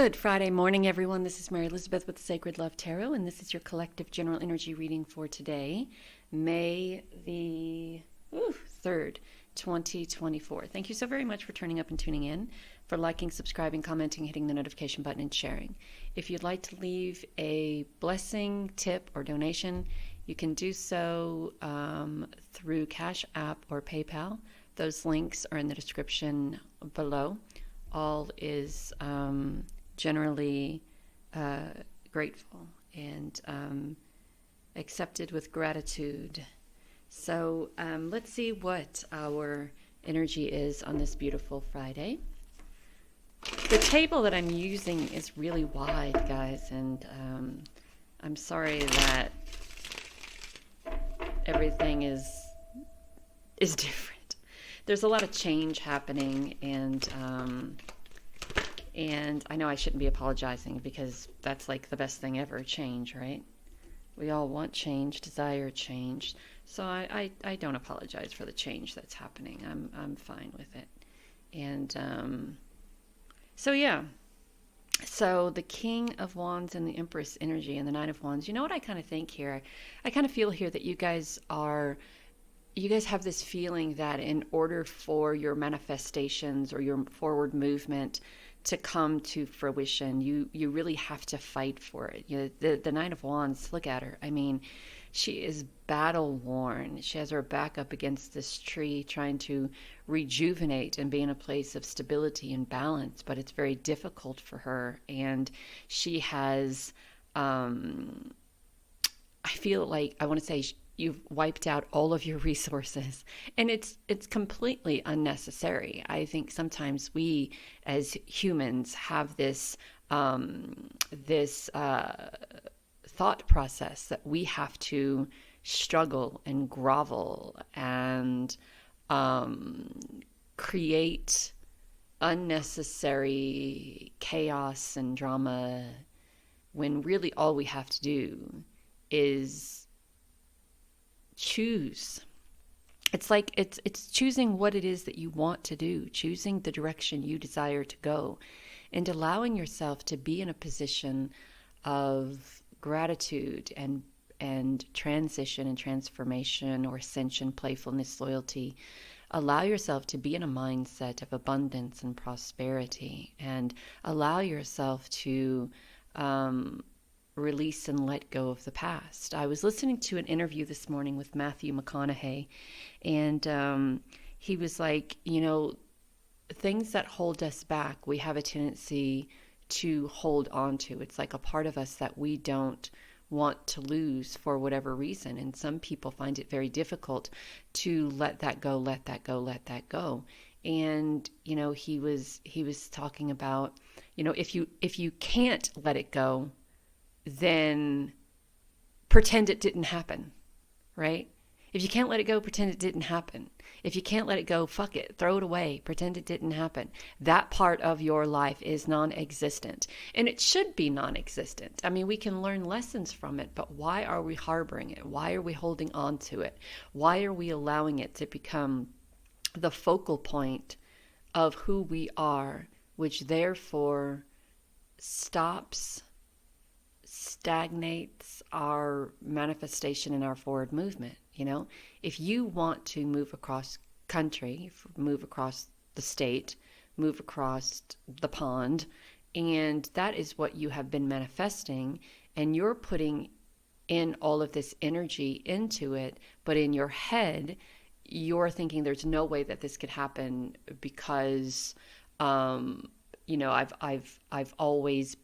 Good Friday morning, everyone. This is Mary Elizabeth with the Sacred Love Tarot, and this is your collective general energy reading for today, May the 3rd, 2024. Thank you so very much for turning up and tuning in, for liking, subscribing, commenting, hitting the notification button, and sharing. If you'd like to leave a blessing, tip, or donation, you can do so through Cashapp or PayPal. Those links are in the description below. All is generally grateful and accepted with gratitude. So let's see what our energy is on this beautiful Friday. The table that I'm using is really wide, guys, and I'm sorry that everything is different. There's a lot of change happening, and I know I shouldn't be apologizing because that's like the best thing ever, change, right? We all want change, desire change. So I don't apologize for the change that's happening. I'm fine with it. And so yeah. So the King of Wands and the Empress energy and the Knight of Wands. You know what I kind of think here? I kind of feel here that you guys have this feeling that in order for your manifestations or your forward movement to come to fruition, you really have to fight for it. You know, the Knight of Wands, look at her. I mean, she is battle worn. She has her back up against this tree trying to rejuvenate and be in a place of stability and balance, but it's very difficult for her. And she has, I feel like, I want to say, you've wiped out all of your resources, and it's completely unnecessary. I think sometimes we as humans have this thought process that we have to struggle and grovel and create unnecessary chaos and drama, when really all we have to do is choose. It's like it's choosing what it is that you want to do, choosing the direction you desire to go, and allowing yourself to be in a position of gratitude and transition and transformation or ascension, playfulness, loyalty. Allow yourself to be in a mindset of abundance and prosperity, and allow yourself to release and let go of the past. I was listening to an interview this morning with Matthew McConaughey, and he was like, things that hold us back, we have a tendency to hold on to. It's like a part of us that we don't want to lose for whatever reason. And some people find it very difficult to let that go, let that go, let that go. And, he was talking about, if you can't let it go, then pretend it didn't happen, right? If you can't let it go, pretend it didn't happen. If you can't let it go, fuck it, throw it away, pretend it didn't happen. That part of your life is non-existent, and it should be non-existent. I mean, we can learn lessons from it, but why are we harboring it? Why are we holding on to it? Why are we allowing it to become the focal point of who we are, which therefore stagnates our manifestation and our forward movement? If you want to move across country, move across the state, move across the pond, and that is what you have been manifesting, and you're putting in all of this energy into it, but in your head you're thinking there's no way that this could happen because I've always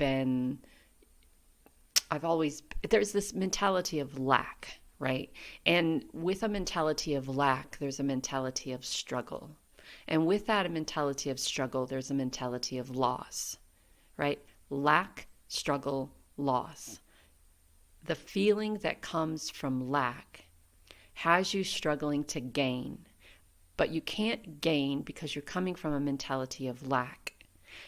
there's this mentality of lack, right? And with a mentality of lack, there's a mentality of struggle. And with that mentality of struggle, there's a mentality of loss, right? Lack, struggle, loss. The feeling that comes from lack has you struggling to gain, but you can't gain because you're coming from a mentality of lack.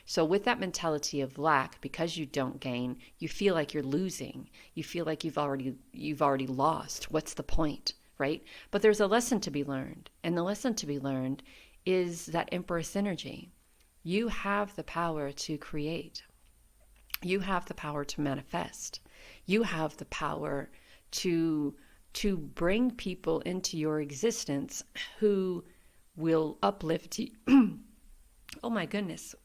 So with that mentality of lack, because you don't gain, you feel like you're losing. You feel like you've already lost. What's the point, right? But there's a lesson to be learned. And the lesson to be learned is that Empress energy. You have the power to create. You have the power to manifest. You have the power to bring people into your existence who will uplift you. Oh my goodness.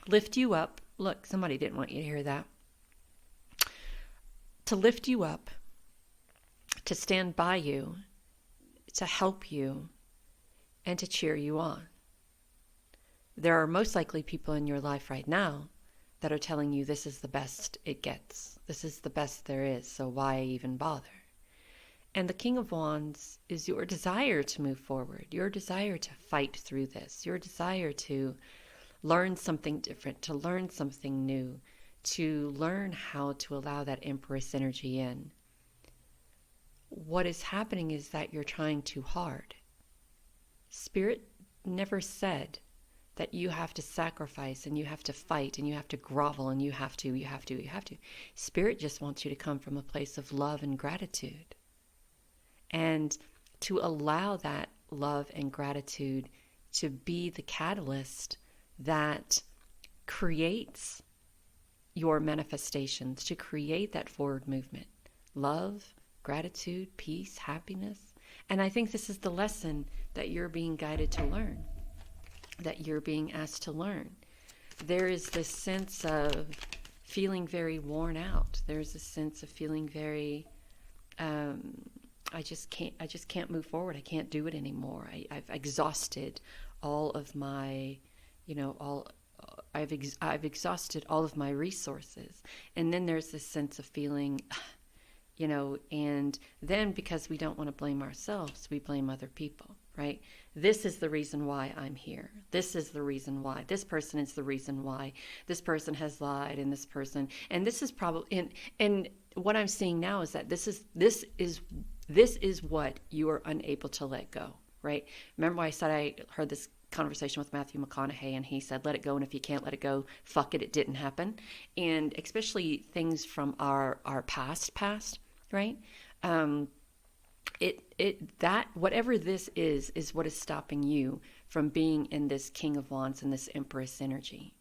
Lift you up. Look, somebody didn't want you to hear that. To lift you up, to stand by you, to help you, and to cheer you on. There are most likely people in your life right now that are telling you this is the best it gets. This is the best there is, so why even bother? And the King of Wands is your desire to move forward, your desire to fight through this, your desire to learn something different, to learn something new, to learn how to allow that Empress energy in. What is happening is that you're trying too hard. Spirit never said that you have to sacrifice and you have to fight and you have to grovel and you have to. Spirit just wants you to come from a place of love and gratitude. And to allow that love and gratitude to be the catalyst that creates your manifestations, to create that forward movement. Love, gratitude, peace, happiness. And I think this is the lesson that you're being guided to learn, that you're being asked to learn. There is this sense of feeling very worn out. There's a sense of feeling very, I just can't move forward. I can't do it anymore. I've exhausted all of my, I've exhausted all of my resources. And then there's this sense of feeling, and then because we don't want to blame ourselves, we blame other people, right? This is the reason why I'm here. This is the reason why. This person is the reason why. This person has lied, and this is probably, and what I'm seeing now is that this is what you are unable to let go, right? Remember I said I heard this conversation with Matthew McConaughey, and he said, let it go, and if you can't let it go, fuck it, it didn't happen. And especially things from our past, right? That whatever this is what is stopping you from being in this King of Wands and this Empress energy,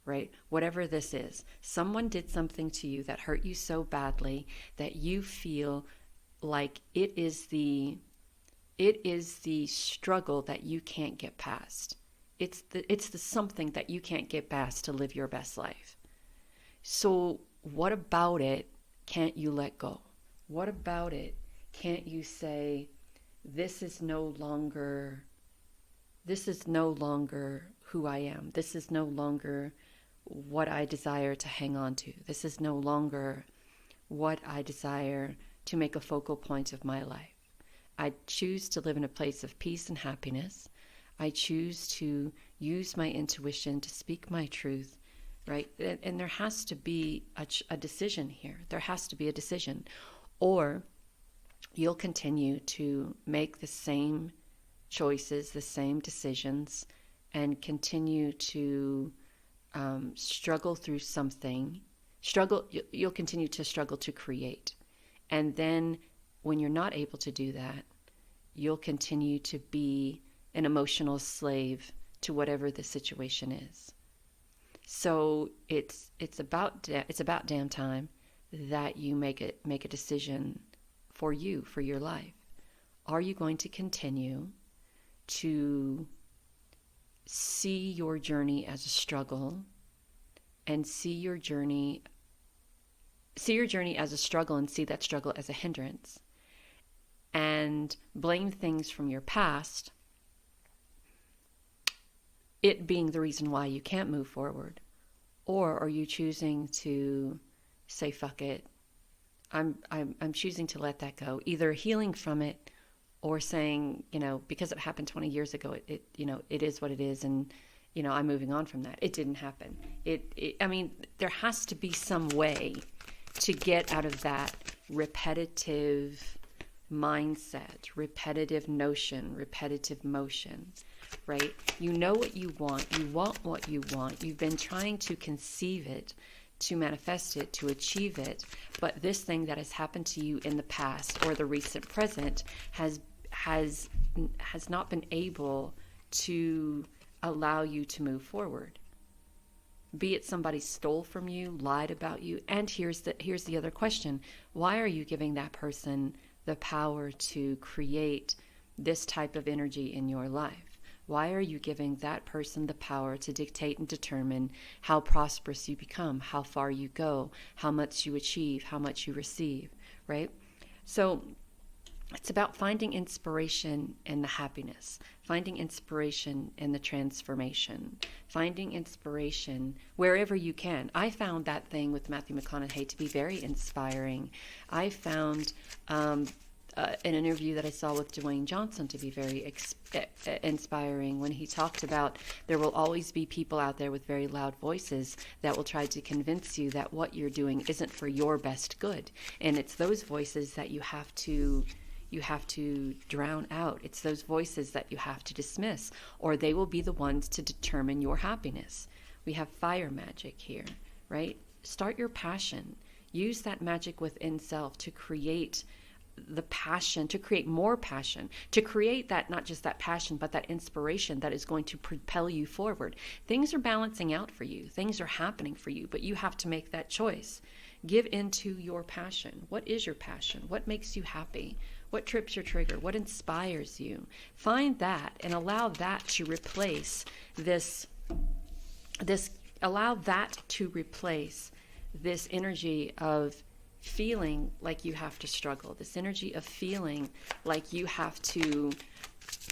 right? Whatever this is, someone did something to you that hurt you so badly that you feel like it is the struggle that you can't get past. It's the something that you can't get past to live your best life. So what about it can't you let go? What about it can't you say, this is no longer who I am. This is no longer what I desire to hang on to. This is no longer what I desire to make a focal point of my life. I choose to live in a place of peace and happiness. I choose to use my intuition to speak my truth, right? And there has to be a decision here. There has to be a decision. Or you'll continue to make the same choices, the same decisions, and continue to struggle through something. You'll continue to struggle to create. And then when you're not able to do that, you'll continue to be an emotional slave to whatever the situation is. So it's about damn time that you make a decision for you, for your life. Are you going to continue to see your journey as a struggle and see your journey as a struggle and see that struggle as a hindrance and blame things from your past, it being the reason why you can't move forward? Or are you choosing to say, fuck it, I'm choosing to let that go, either healing from it or saying, because it happened 20 years ago, it is what it is, and I'm moving on from that. It didn't happen. There has to be some way to get out of that repetitive mindset, repetitive notion, repetitive motion, right? You know what you want what you want. You've been trying to conceive it, to manifest it, to achieve it, but this thing that has happened to you in the past or the recent present has not been able to allow you to move forward. Be it somebody stole from you, lied about you. And here's the other question. Why are you giving that person the power to create this type of energy in your life? Why are you giving that person the power to dictate and determine how prosperous you become, how far you go, how much you achieve, how much you receive, right? So it's about finding inspiration in the happiness, finding inspiration in the transformation, finding inspiration wherever you can. I found that thing with Matthew McConaughey to be very inspiring. I found an interview that I saw with Dwayne Johnson to be very inspiring when he talked about there will always be people out there with very loud voices that will try to convince you that what you're doing isn't for your best good. And it's those voices that you have to drown out. It's those voices that you have to dismiss, or they will be the ones to determine your happiness. We have fire magic here, right? Start your passion. Use that magic within self to create the passion, to create more passion, to create that, not just that passion, but that inspiration that is going to propel you forward. Things are balancing out for you. Things are happening for you, but you have to make that choice. Give into your passion. What is your passion? What makes you happy? What trips your trigger? What inspires you? Find that and allow that to replace allow that to replace this energy of feeling like you have to struggle, this energy of feeling like you have to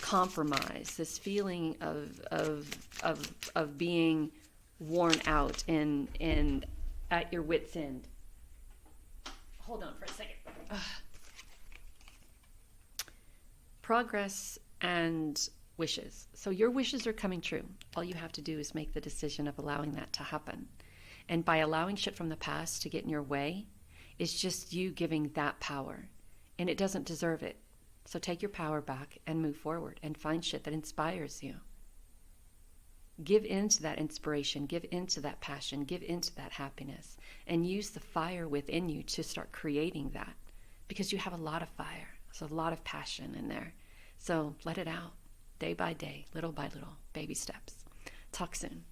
compromise, this feeling of being worn out and at your wit's end. Hold on for a second. Progress and wishes. So your wishes are coming true. All you have to do is make the decision of allowing that to happen. And by allowing shit from the past to get in your way, it's just you giving that power. And it doesn't deserve it. So take your power back and move forward and find shit that inspires you. Give into that inspiration, give into that passion, give into that happiness, and use the fire within you to start creating that, because you have a lot of fire. There's a lot of passion in there. So let it out day by day, little by little, baby steps. Talk soon.